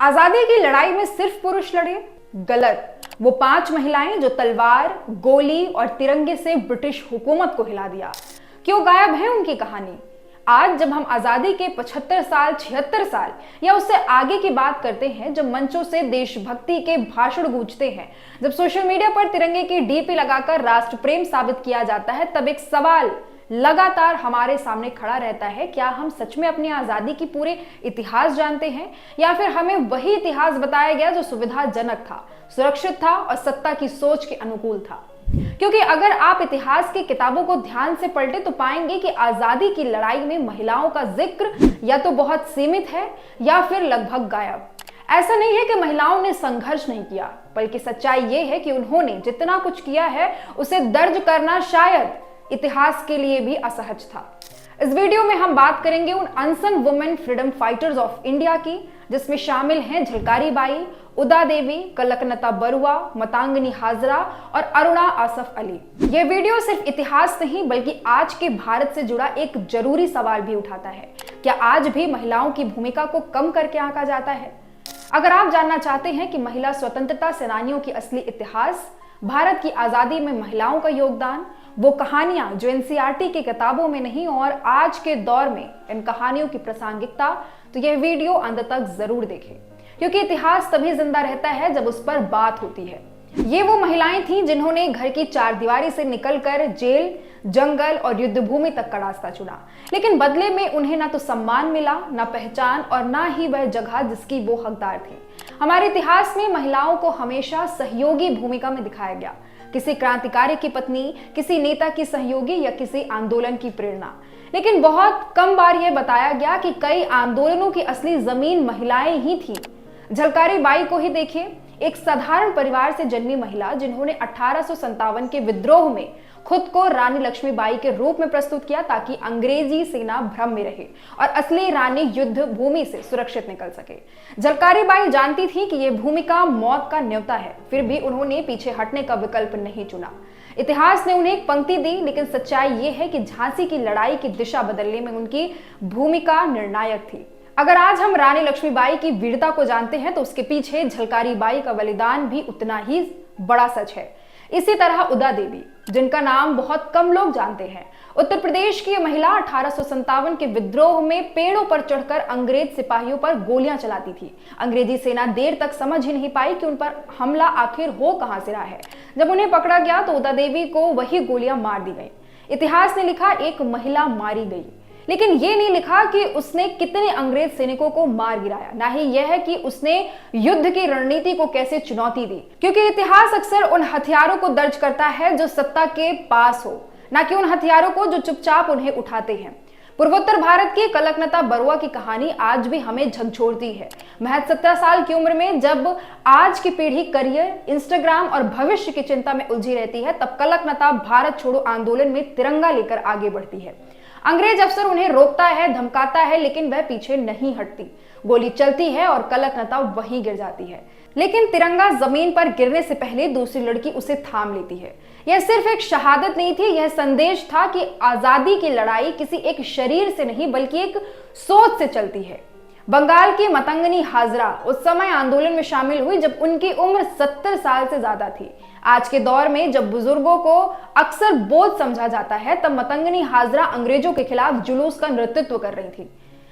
आजादी की लड़ाई में सिर्फ पुरुष लड़े? गलत। वो 5 महिलाएं जो तलवार, गोली और तिरंगे से ब्रिटिश हुकूमत को हिला दिया, क्यों गायब है उनकी कहानी? आज जब हम आजादी के 75 साल, 76 साल या उससे आगे की बात करते हैं, जब मंचों से देशभक्ति के भाषण गूंजते हैं, जब सोशल मीडिया पर तिरंगे की डीपी लगाकर राष्ट्र प्रेम साबित किया जाता है, तब एक सवाल लगातार हमारे सामने खड़ा रहता है। क्या हम सच में अपनी आजादी की पूरे इतिहास जानते हैं, या फिर हमें वही इतिहास बताया गया जो सुविधाजनक था, सुरक्षित था और सत्ता की सोच के अनुकूल था? क्योंकि अगर आप इतिहास की किताबों को ध्यान से पलटे तो पाएंगे कि आजादी की लड़ाई में महिलाओं का जिक्र या तो बहुत सीमित है या फिर लगभग गायब। ऐसा नहीं है कि महिलाओं ने संघर्ष नहीं किया, बल्कि सच्चाई ये है कि उन्होंने जितना कुछ किया है उसे दर्ज करना शायद इतिहास के लिए भी असहज था। इस वीडियो में हम बात करेंगे उन unsung women freedom fighters of India की, जिसमें शामिल हैं झलकारी बाई, उदा देवी, कलकनता बरुआ, मतांगनी हाजरा और अरुणा आसफ अली। ये वीडियो सिर्फ इतिहास नहीं बल्कि आज के भारत से जुड़ा एक जरूरी सवाल भी उठाता है। क्या आज भी महिलाओं की भूमिका को कम करके आंका जाता है? अगर आप जानना चाहते हैं कि महिला स्वतंत्रता सेनानियों की असली इतिहास, भारत की आजादी में महिलाओं का योगदान, वो कहानियां जो एनसीईआरटी की किताबों में नहीं और आज के दौर में इन कहानियों की प्रासंगिकता, तो यह वीडियो अंत तक जरूर देखें, क्योंकि इतिहास तभी जिंदा रहता है जब उस पर बात होती है। ये वो महिलाएं थीं जिन्होंने घर की चारदीवारी से निकलकर जेल, जंगल और युद्ध भूमि तक का रास्ता चुना, लेकिन बदले में उन्हें ना तो सम्मान मिला, ना पहचान और ना ही वह जगह जिसकी वो हकदार थी। हमारे इतिहास में महिलाओं को हमेशा सहयोगी भूमिका में दिखाया गया, किसी क्रांतिकारी की पत्नी, किसी नेता की सहयोगी या किसी आंदोलन की प्रेरणा। लेकिन बहुत कम बार यह बताया गया कि कई आंदोलनों की असली जमीन महिलाएं ही थी। झलकारी बाई को ही देखिए, एक साधारण परिवार से जन्मी महिला जिन्होंने 1857 के विद्रोह में खुद को रानी लक्ष्मीबाई के रूप में प्रस्तुत किया ताकि अंग्रेजी सेना भ्रम में रहे और असली रानी युद्ध भूमि से सुरक्षित निकल सके। झलकारी बाई जानती थी कि यह भूमिका मौत का न्योता है, फिर भी उन्होंने पीछे हटने का विकल्प नहीं चुना। इतिहास ने उन्हें एक पंक्ति दी, लेकिन सच्चाई यह है कि झांसी की लड़ाई की दिशा बदलने में उनकी भूमिका निर्णायक थी। अगर आज हम रानी लक्ष्मीबाई की वीरता को जानते हैं तो उसके पीछे झलकारी बाई का बलिदान भी उतना ही बड़ा सच है। इसी तरह उदा देवी, जिनका नाम बहुत कम लोग जानते हैं, उत्तर प्रदेश की महिला 1857 के विद्रोह में पेड़ों पर चढ़कर अंग्रेज सिपाहियों पर गोलियां चलाती थी। अंग्रेजी सेना देर तक समझ ही नहीं पाई कि उन पर हमला आखिर हो कहां से रहा है। जब उन्हें पकड़ा गया तो उदा देवी को वही गोलियां मार दी गई। इतिहास ने लिखा एक महिला मारी गई, लेकिन ये नहीं लिखा कि उसने कितने अंग्रेज सैनिकों को मार गिराया, ना ही यह है कि उसने युद्ध की रणनीति को कैसे चुनौती दी। क्योंकि इतिहास अक्सर उन हथियारों को दर्ज करता है जो सत्ता के पास हो, ना कि उन हथियारों को जो चुपचाप उन्हें उठाते हैं। पूर्वोत्तर भारत की कलकनता बरुआ की कहानी आज भी हमें झकझोरती है। महज 17 साल की उम्र में जब आज की पीढ़ी करियर, इंस्टाग्राम और भविष्य की चिंता में उलझी रहती है, तब कलकनता भारत छोड़ो आंदोलन में तिरंगा लेकर आगे बढ़ती है। अंग्रेज अफसर उन्हें रोकता है, धमकाता है, लेकिन वह पीछे नहीं हटती। गोली चलती है और कलकनता वहीं गिर जाती है, लेकिन तिरंगा जमीन पर गिरने से पहले दूसरी लड़की उसे थाम लेती है। यह सिर्फ एक शहादत नहीं थी, यह संदेश था कि आजादी की लड़ाई किसी एक शरीर से नहीं बल्कि एक सोच से चलती है। बंगाल की मतंगनी हाजरा उस समय आंदोलन में शामिल हुई जब उनकी उम्र 70 साल से ज्यादा थी। आज के दौर में जब बुजुर्गों को अक्सर बोझ समझा जाता है, तब मतंगनी हाजरा अंग्रेजों के खिलाफ जुलूस का नेतृत्व कर रही थी।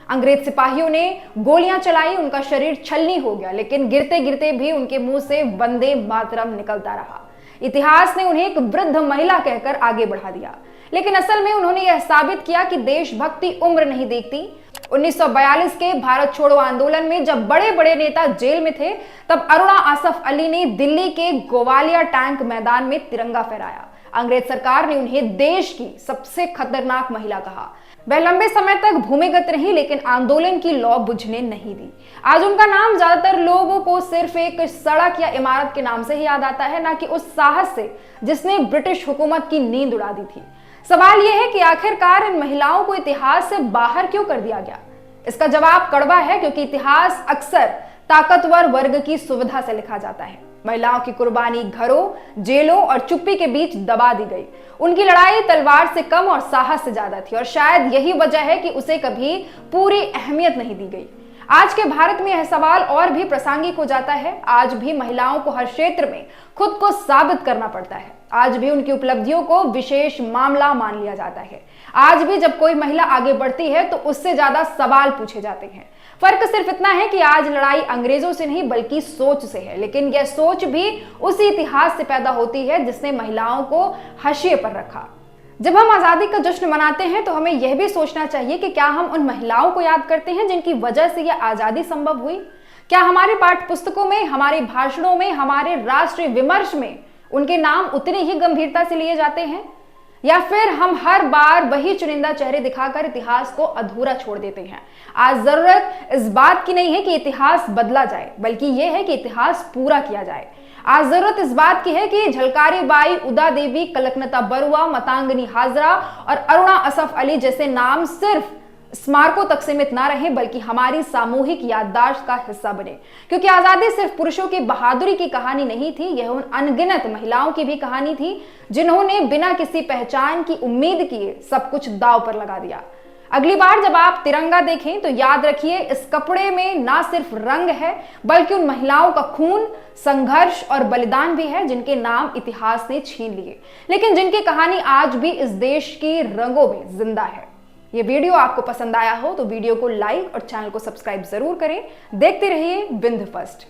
अंग्रेज सिपाहियों ने गोलियां चलाई, उनका शरीर छलनी हो गया, लेकिन गिरते गिरते भी उनके मुंह से वंदे मातरम निकलता रहा। इतिहास ने उन्हें एक वृद्ध महिला कहकर आगे बढ़ा दिया, लेकिन असल में उन्होंने यह साबित किया कि देशभक्ति उम्र नहीं देखती। 1942 के भारत छोड़ो आंदोलन में जब बड़े बड़े नेता जेल में थे, तब अरुणा आसफ अली ने दिल्ली के गोवालिया टैंक मैदान में तिरंगा फहराया। अंग्रेज सरकार ने उन्हें देश की सबसे खतरनाक महिला कहा। वह लंबे समय तक भूमिगत रही, लेकिन आंदोलन की लौ बुझने नहीं दी। आज उनका नाम ज्यादातर लोगों को सिर्फ एक सड़क या इमारत के नाम से ही याद आता है, ना कि उस साहस से जिसने ब्रिटिश हुकूमत की नींद उड़ा दी थी। सवाल यह है कि आखिरकार इन महिलाओं को इतिहास से बाहर क्यों कर दिया गया? इसका जवाब कड़वा है, क्योंकि इतिहास अक्सर ताकतवर वर्ग की सुविधा से लिखा जाता है। महिलाओं की कुर्बानी घरों, जेलों और चुप्पी के बीच दबा दी गई। उनकी लड़ाई तलवार से कम और साहस से ज्यादा थी, और शायद यही वजह है कि उसे कभी पूरी अहमियत नहीं दी गई। आज के भारत में यह सवाल और भी प्रासंगिक हो जाता है। आज भी महिलाओं को हर क्षेत्र में खुद को साबित करना पड़ता है। आज भी उनकी उपलब्धियों को विशेष मामला मान लिया जाता है। आज भी जब कोई महिला आगे बढ़ती है तो उससे ज्यादा सवाल पूछे जाते हैं। फर्क सिर्फ इतना है कि आज लड़ाई अंग्रेजों से नहीं बल्कि सोच से है, लेकिन यह सोच भी उसी इतिहास से पैदा होती है जिसने महिलाओं को हाशिए पर रखा। जब हम आजादी का जश्न मनाते हैं तो हमें यह भी सोचना चाहिए कि क्या हम उन महिलाओं को याद करते हैं जिनकी वजह से यह आजादी संभव हुई। क्या हमारे पाठ्य पुस्तकों में, हमारे भाषणों में, हमारे राष्ट्रीय विमर्श में उनके नाम उतनी ही गंभीरता से लिए जाते हैं, या फिर हम हर बार वही चुनिंदा चेहरे दिखाकर इतिहास को अधूरा छोड़ देते हैं। आज जरूरत इस बात की नहीं है कि इतिहास बदला जाए, बल्कि यह है कि इतिहास पूरा किया जाए। आज जरूरत इस बात की है कि झलकारी बाई, उदा देवी, कलकनता बरुआ, मतांगनी हाजरा और अरुणा असफ अली जैसे नाम सिर्फ स्मारकों तक सीमित ना रहे, बल्कि हमारी सामूहिक याददाश्त का हिस्सा बने। क्योंकि आजादी सिर्फ पुरुषों की बहादुरी की कहानी नहीं थी, यह उन अनगिनत महिलाओं की भी कहानी थी जिन्होंने बिना किसी पहचान की उम्मीद किए सब कुछ दांव पर लगा दिया। अगली बार जब आप तिरंगा देखें तो याद रखिए, इस कपड़े में ना सिर्फ रंग है बल्कि उन महिलाओं का खून, संघर्ष और बलिदान भी है जिनके नाम इतिहास ने छीन लिए, लेकिन जिनकी कहानी आज भी इस देश की रंगों में जिंदा है। ये वीडियो आपको पसंद आया हो तो वीडियो को लाइक और चैनल को सब्सक्राइब जरूर करें। देखते रहिए बिंद फर्स्ट।